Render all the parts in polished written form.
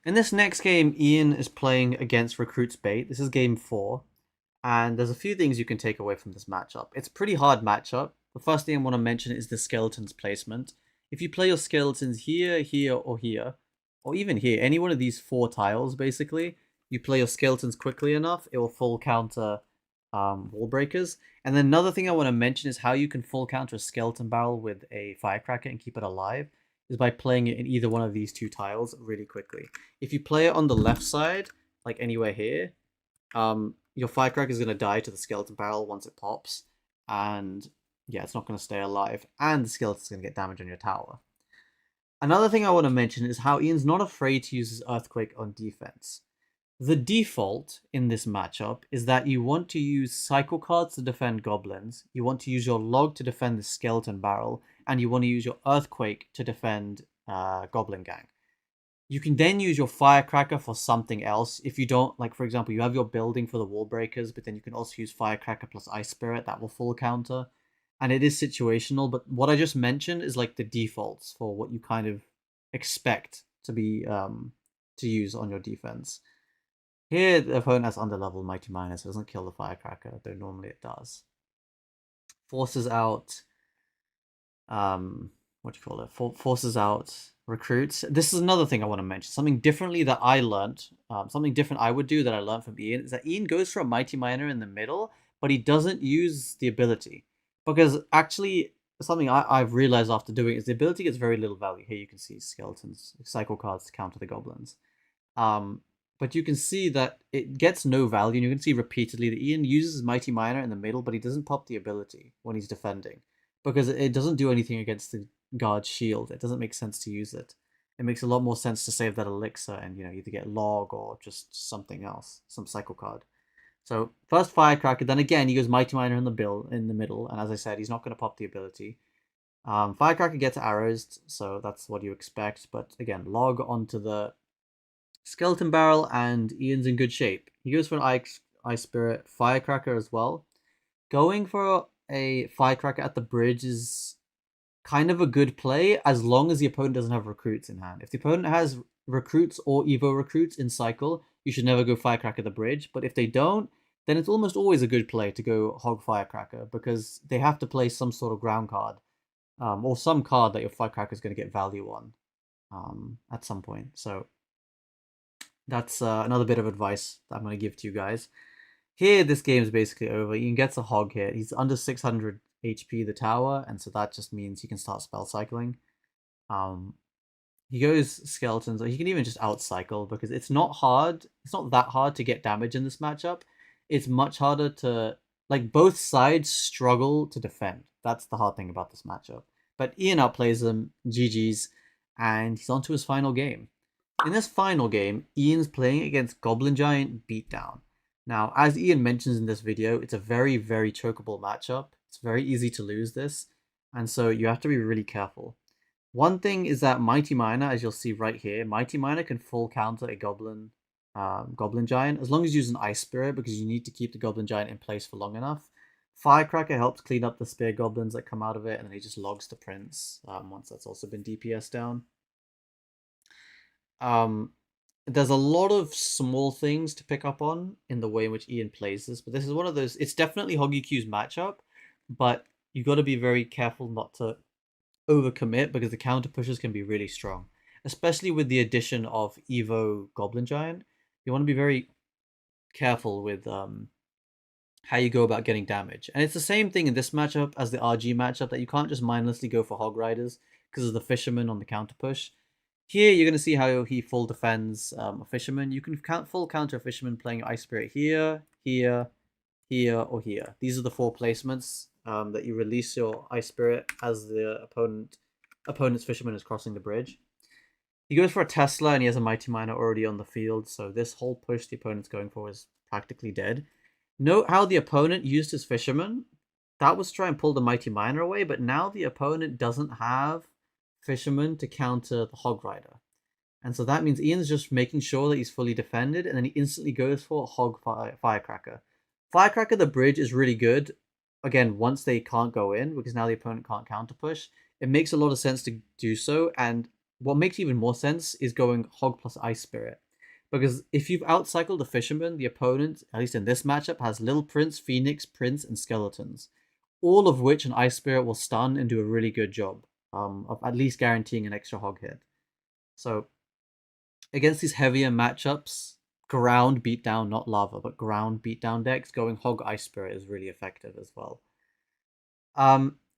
In this next game, Ian is playing against Recruits Bait. This is game 4, and there's a few things you can take away from this matchup. It's a pretty hard matchup. The first thing I want to mention is the skeleton's placement. If you play your skeletons here, here, or here, or even here, any one of these 4 tiles, basically, you play your skeletons quickly enough, it will full counter wall breakers. And then another thing I want to mention is how you can full counter a skeleton barrel with a firecracker and keep it alive is by playing it in either one of these 2 tiles really quickly. If you play it on the left side, like anywhere here, your firecracker is going to die to the skeleton barrel once it pops, and yeah, it's not going to stay alive, and the skeleton's going to get damage on your tower. Another thing I want to mention is how Ian's not afraid to use his Earthquake on defense. The default in this matchup is that you want to use cycle cards to defend goblins, you want to use your log to defend the skeleton barrel, and you want to use your Earthquake to defend Goblin Gang. You can then use your firecracker for something else. If you don't, like for example, you have your building for the wall breakers, but then you can also use firecracker plus ice spirit, that will full counter. And it is situational, but what I just mentioned is like the defaults for what you kind of expect to be to use on your defense. Here the opponent has underlevel Mighty Miner, so it doesn't kill the firecracker, though normally it does. Forces out what do you call it? Forces out recruits. This is another thing I want to mention. Something differently that I learned, something different I would do that I learned from Ian is that Ian goes for a Mighty Miner in the middle, but he doesn't use the ability. Because actually, something I've realized after doing is the ability gets very little value. Here you can see skeletons, cycle cards to counter the goblins. But you can see that it gets no value, and you can see repeatedly that Ian uses Mighty Miner in the middle, but he doesn't pop the ability when he's defending. Because it doesn't do anything against the guard shield. It doesn't make sense to use it. It makes a lot more sense to save that elixir and either get log or just something else, some cycle card. So first firecracker, then again he goes Mighty Miner in the middle, and as I said, he's not going to pop the ability. Firecracker gets arrows, so that's what you expect. But again, log onto the skeleton barrel, and Ian's in good shape. He goes for an ice spirit, firecracker as well. Going for a firecracker at the bridge is kind of a good play as long as the opponent doesn't have recruits in hand. If the opponent has recruits or Evo recruits in cycle, you should never go firecracker the bridge. But if they don't, then it's almost always a good play to go hog firecracker because they have to play some sort of ground card or some card that your firecracker is going to get value on at some point. So that's another bit of advice that I'm going to give to you guys. Here, this game is basically over. Ian gets a hog hit. He's under 600 HP, the tower, and so that just means he can start spell cycling. He goes skeletons, or he can even just outcycle because it's not hard. It's not that hard to get damage in this matchup. It's much harder to, like, both sides struggle to defend. That's the hard thing about this matchup. But Ian outplays him, GG's, and he's on to his final game. In this final game, Ian's playing against Goblin Giant Beatdown. Now, as Ian mentions in this video, it's a very, very chokeable matchup. It's very easy to lose this, and so you have to be really careful. One thing is that Mighty Miner, as you'll see right here, Mighty Miner can full counter a Goblin Giant, as long as you use an Ice Spirit, because you need to keep the Goblin Giant in place for long enough. Firecracker helps clean up the Spear Goblins that come out of it, and then he just logs the Prince once that's also been DPS down. There's a lot of small things to pick up on in the way in which Ian plays this, but this is one of those. It's definitely HOGQ's matchup, but you got to be very careful not to overcommit because the counter pushes can be really strong, especially with the addition of Evo Goblin Giant. You want to be very careful with how you go about getting damage, and it's the same thing in this matchup as the RG matchup that you can't just mindlessly go for Hog Riders because of the Fisherman on the counter push. Here, you're going to see how he full defends a Fisherman. You can full counter a Fisherman playing Ice Spirit here, here, here, or here. These are the 4 placements that you release your Ice Spirit as the opponent's Fisherman is crossing the bridge. He goes for a Tesla, and he has a Mighty Miner already on the field, so this whole push the opponent's going for is practically dead. Note how the opponent used his Fisherman. That was to try and pull the Mighty Miner away, but now the opponent doesn't have Fisherman to counter the Hog Rider. And so that means Ian's just making sure that he's fully defended, and then he instantly goes for Hog Firecracker. Firecracker the bridge is really good, again, once they can't go in, because now the opponent can't counter push. It makes a lot of sense to do so, and what makes even more sense is going Hog plus Ice Spirit. Because if you've outcycled the Fisherman, the opponent, at least in this matchup, has Little Prince, Phoenix, Prince, and Skeletons. All of which an Ice Spirit will stun and do a really good job of at least guaranteeing an extra Hog hit. So against these heavier matchups, ground beatdown, not lava, but ground beatdown decks, going Hog Ice Spirit is really effective as well.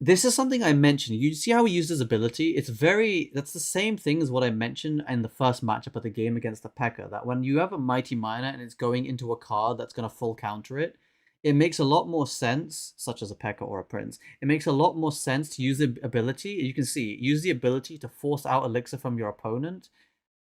This is something I mentioned. You see how he used his ability? That's the same thing as what I mentioned in the first matchup of the game against the P.E.K.K.A. That when you have a Mighty Miner and it's going into a card that's going to full counter it, it makes a lot more sense, such as a P.E.K.K.A. or a Prince. It makes a lot more sense to use the ability. You can see, use the ability to force out Elixir from your opponent,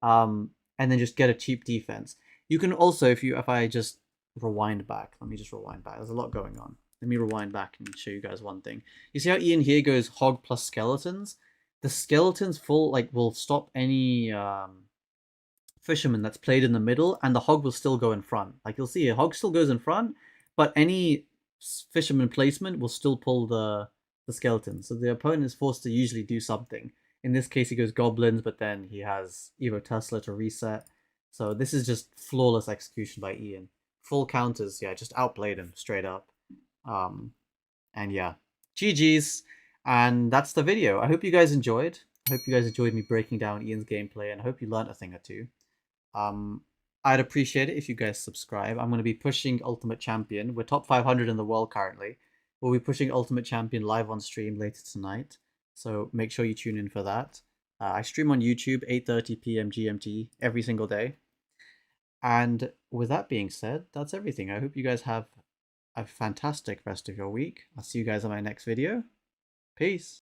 and then just get a cheap defense. You can also, if I just rewind back, let me just rewind back. There's a lot going on. Let me rewind back and show you guys one thing. You see how Ian here goes Hog plus Skeletons? The Skeletons will stop any Fisherman that's played in the middle, and the Hog will still go in front. Like you'll see, a Hog still goes in front, but any Fisherman placement will still pull the Skeleton. So the opponent is forced to usually do something. In this case, he goes Goblins, but then he has Evo Tesla to reset. So this is just flawless execution by Ian. Full counters, yeah, just outplayed him straight up. And yeah, GG's. And that's the video. I hope you guys enjoyed. I hope you guys enjoyed me breaking down Ian's gameplay, and I hope you learned a thing or two. I'd appreciate it if you guys subscribe. I'm going to be pushing Ultimate Champion. We're top 500 in the world currently. We'll be pushing Ultimate Champion live on stream later tonight. So make sure you tune in for that. I stream on YouTube 8:30 p.m. GMT every single day. And with that being said, that's everything. I hope you guys have a fantastic rest of your week. I'll see you guys on my next video. Peace.